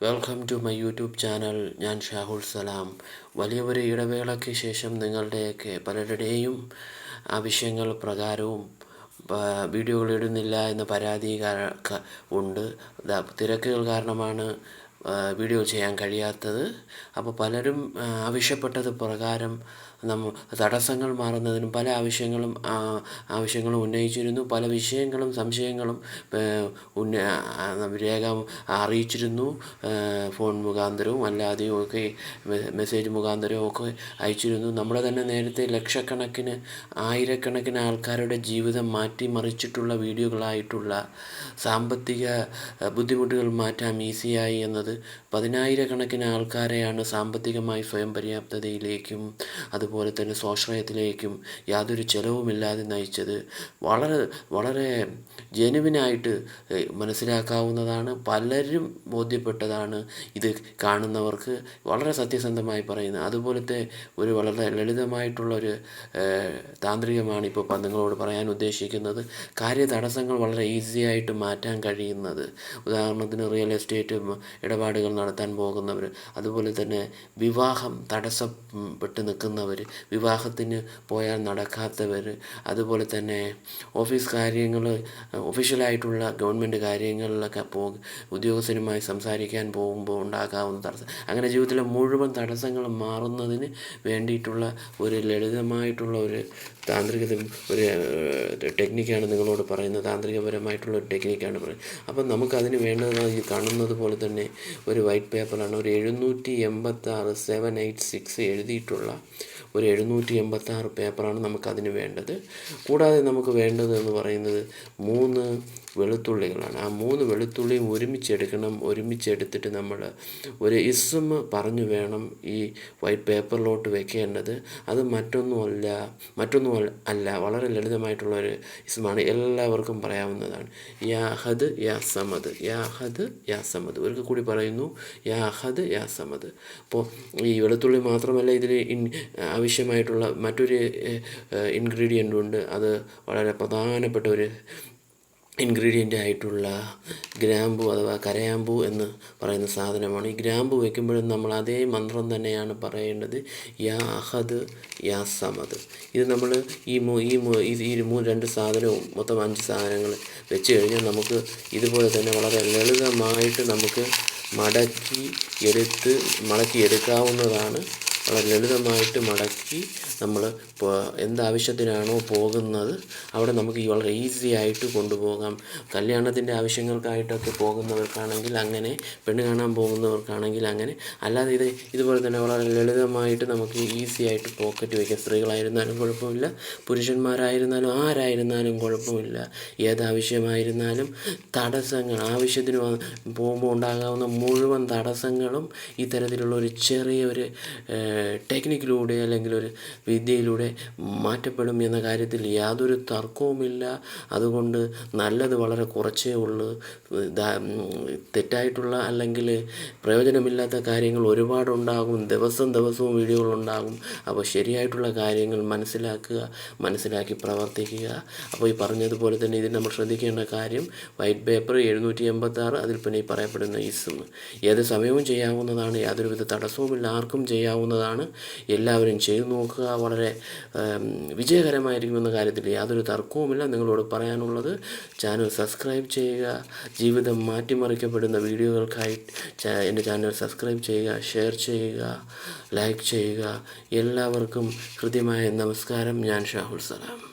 Welcome to my YouTube channel. ഞാൻ ഷാഹുൽ സലാം. വലിയൊരു ഇടവേളയ്ക്ക് ശേഷം നിങ്ങളുടെയൊക്കെ പലരുടെയും ആവശ്യങ്ങൾ പ്രകാരവും വീഡിയോകൾ ഇടുന്നില്ല എന്ന പരാതി ഉണ്ട്. തിരക്കുകൾ കാരണമാണ് വീഡിയോ ചെയ്യാൻ കഴിയാത്തത്. അപ്പോൾ പലരും ആവശ്യപ്പെട്ടത് പ്രകാരം തടസ്സങ്ങൾ മാറുന്നതിനും പല ആവശ്യങ്ങളും ഉന്നയിച്ചിരുന്നു. പല വിഷയങ്ങളും സംശയങ്ങളും രേഖ അറിയിച്ചിരുന്നു. ഫോൺ മുഖാന്തരവും അല്ലാതെയും ഒക്കെ മെസ്സേജ് മുഖാന്തരവും ഒക്കെ അയച്ചിരുന്നു. നമ്മുടെ തന്നെ നേരത്തെ ലക്ഷക്കണക്കിന് ആയിരക്കണക്കിന് ആൾക്കാരുടെ ജീവിതം മാറ്റിമറിച്ചിട്ടുള്ള വീഡിയോകളായിട്ടുള്ള സാമ്പത്തിക ബുദ്ധിമുട്ടുകൾ മാറ്റാം ഈസിയായി എന്നത് പതിനായിരക്കണക്കിന് ആൾക്കാരെയാണ് സാമ്പത്തികമായി സ്വയം പര്യാപ്തതയിലേക്കും അതുപോലെ തന്നെ സ്വാശ്രയത്തിലേക്കും യാതൊരു ചെലവുമില്ലാതെ നയിച്ചത്. വളരെ ജെനുവിനായിട്ട് മനസ്സിലാക്കാവുന്നതാണ്. പലരും ബോധ്യപ്പെട്ടതാണ് ഇത് കാണുന്നവർക്ക്. വളരെ സത്യസന്ധമായി പറയുന്നത് അതുപോലത്തെ ഒരു വളരെ ലളിതമായിട്ടുള്ളൊരു താന്ത്രികമാണ് ഇപ്പോൾ നിങ്ങളോട് പറയാൻ ഉദ്ദേശിക്കുന്നത്. കാര്യതടസ്സങ്ങൾ വളരെ ഈസിയായിട്ട് മാറ്റാൻ കഴിയുന്നത്. ഉദാഹരണത്തിന് റിയൽ എസ്റ്റേറ്റ് ഇടപാടുകൾ നടത്താൻ പോകുന്നവർ, അതുപോലെ തന്നെ വിവാഹം തടസ്സപ്പെട്ട് നിൽക്കുന്നവർ, വിവാഹത്തിന് പോയാൽ നടക്കാത്തവർ, അതുപോലെ തന്നെ ഓഫീസ് കാര്യങ്ങൾ, ഒഫീഷ്യലായിട്ടുള്ള ഗവൺമെൻറ് കാര്യങ്ങളിലൊക്കെ ഉദ്യോഗസ്ഥരുമായി സംസാരിക്കാൻ പോകുമ്പോൾ ഉണ്ടാകാവുന്ന തടസ്സം, അങ്ങനെ ജീവിതത്തിലെ മുഴുവൻ തടസ്സങ്ങളും മാറുന്നതിന് വേണ്ടിയിട്ടുള്ള ഒരു ലളിതമായിട്ടുള്ള ഒരു ഒരു ടെക്നിക്കാണ് നിങ്ങളോട് പറയുന്നത്. താന്ത്രികപരമായിട്ടുള്ള ഒരു ടെക്നിക്കാണ് പറയുന്നത്. അപ്പം നമുക്കതിന് വേണ്ടത് ഈ കാണുന്നത് പോലെ തന്നെ ഒരു വൈറ്റ് പേപ്പറാണ്. ഒരു 786 786 എഴുതിയിട്ടുള്ള ഒരു 786 പേപ്പറാണ് നമുക്കതിന് വേണ്ടത്. കൂടാതെ നമുക്ക് വേണ്ടത് എന്ന് പറയുന്നത് 3 വെളുത്തുള്ളികളാണ്. ആ 3 വെളുത്തുള്ളിയും ഒരുമിച്ചെടുത്തിട്ട് നമ്മൾ ഒരു ഇസ്മ പറഞ്ഞു വേണം ഈ വൈറ്റ് പേപ്പറിലോട്ട് വെക്കേണ്ടത്. അത് മറ്റൊന്നും അല്ല, വളരെ ലളിതമായിട്ടുള്ളൊരു ഇസ്മാണ്. എല്ലാവർക്കും പറയാവുന്നതാണ്. യാ അഹദ് യാ സമദ്, യാ അഹദ് യാ സമദ്. ഒരിക്കൽ കൂടി പറയുന്നു, യാ അഹദ് യാ സമദ്. അപ്പോൾ ഈ വെളുത്തുള്ളി മാത്രമല്ല, ഇതിൽ ആവശ്യമായിട്ടുള്ള മറ്റൊരു ഇൻഗ്രീഡിയൻ്റ് ഉണ്ട്. അത് വളരെ പ്രധാനപ്പെട്ട ഒരു ഇൻഗ്രീഡിയൻ്റ് ആയിട്ടുള്ള ഗ്രാമ്പു അഥവാ കരയാമ്പൂ എന്ന് പറയുന്ന സാധനമാണ്. ഈ ഗ്രാമ്പു വയ്ക്കുമ്പോഴും നമ്മൾ അതേ മന്ത്രം തന്നെയാണ് പറയേണ്ടത്, യാ അഹദ് യാ സമദ്. ഇത് നമ്മൾ ഈ 2 സാധനവും മൊത്തം 5 സാധനങ്ങൾ വെച്ച് കഴിഞ്ഞാൽ നമുക്ക് ഇതുപോലെ തന്നെ വളരെ ലളിതമായിട്ട് നമുക്ക് മടക്കി എടുക്കാവുന്നതാണ്. വളരെ ലളിതമായിട്ട് മടക്കി നമ്മൾ എന്താവശ്യത്തിനാണോ പോകുന്നത് അവിടെ നമുക്ക് വളരെ ഈസി ആയിട്ട് കൊണ്ടുപോകാം. കല്യാണത്തിൻ്റെ ആവശ്യങ്ങൾക്കായിട്ടൊക്കെ പോകുന്നവർക്കാണെങ്കിൽ അങ്ങനെ, പെണ്ണ് കാണാൻ പോകുന്നവർക്കാണെങ്കിൽ അങ്ങനെ, അല്ലാതെ ഇതുപോലെ തന്നെ വളരെ ലളിതമായിട്ട് നമുക്ക് ഈസി ആയിട്ട് പോക്കറ്റ് വയ്ക്കാം. സ്ത്രീകളായിരുന്നാലും കുഴപ്പമില്ല, പുരുഷന്മാരായിരുന്നാലും ആരായിരുന്നാലും കുഴപ്പമില്ല. ഏതാവശ്യമായിരുന്നാലും തടസ്സങ്ങൾ, ആവശ്യത്തിന് പോകുമ്പോൾ ഉണ്ടാകാവുന്ന മുഴുവൻ തടസ്സങ്ങളും ഇത്തരത്തിലുള്ള ഒരു ചെറിയൊരു ടെക്നിക്കിലൂടെ അല്ലെങ്കിൽ ഒരു വിദ്യയിലൂടെ മാറ്റപ്പെടും എന്ന കാര്യത്തിൽ യാതൊരു തർക്കവുമില്ല. അതുകൊണ്ട് നല്ലത് വളരെ കുറച്ചേ ഉള്ളൂ. തെറ്റായിട്ടുള്ള അല്ലെങ്കിൽ പ്രയോജനമില്ലാത്ത കാര്യങ്ങൾ ഒരുപാടുണ്ടാകും. ദിവസവും വീഡിയോകളുണ്ടാകും. അപ്പോൾ ശരിയായിട്ടുള്ള കാര്യങ്ങൾ മനസ്സിലാക്കി പ്രവർത്തിക്കുക. അപ്പോൾ ഈ പറഞ്ഞതുപോലെ തന്നെ ഇതിൽ നമ്മൾ ശ്രദ്ധിക്കേണ്ട കാര്യം, വൈറ്റ് പേപ്പർ 786, അതിൽ പിന്നെ ഈ പറയപ്പെടുന്ന ഇസ്മ ഏത് സമയവും ചെയ്യാവുന്നതാണ്. യാതൊരുവിധ തടസ്സവുമില്ല, ആർക്കും ചെയ്യാവുന്നതാണ്. എല്ലാവരും ചെയ്തു നോക്കുക. വളരെ വിജയകരമായിരിക്കുമെന്ന കാര്യത്തിൽ യാതൊരു തർക്കവുമില്ല. നിങ്ങളോട് പറയാനുള്ളത്, ചാനൽ സബ്സ്ക്രൈബ് ചെയ്യുക. ജീവിതം മാറ്റിമറിക്കപ്പെടുന്ന വീഡിയോകൾക്കായി എൻ്റെ ചാനൽ സബ്സ്ക്രൈബ് ചെയ്യുക, ഷെയർ ചെയ്യുക, ലൈക്ക് ചെയ്യുക. എല്ലാവർക്കും ഹൃദ്യമായ നമസ്കാരം. ഞാൻ ഷാഹുൽ സലാം.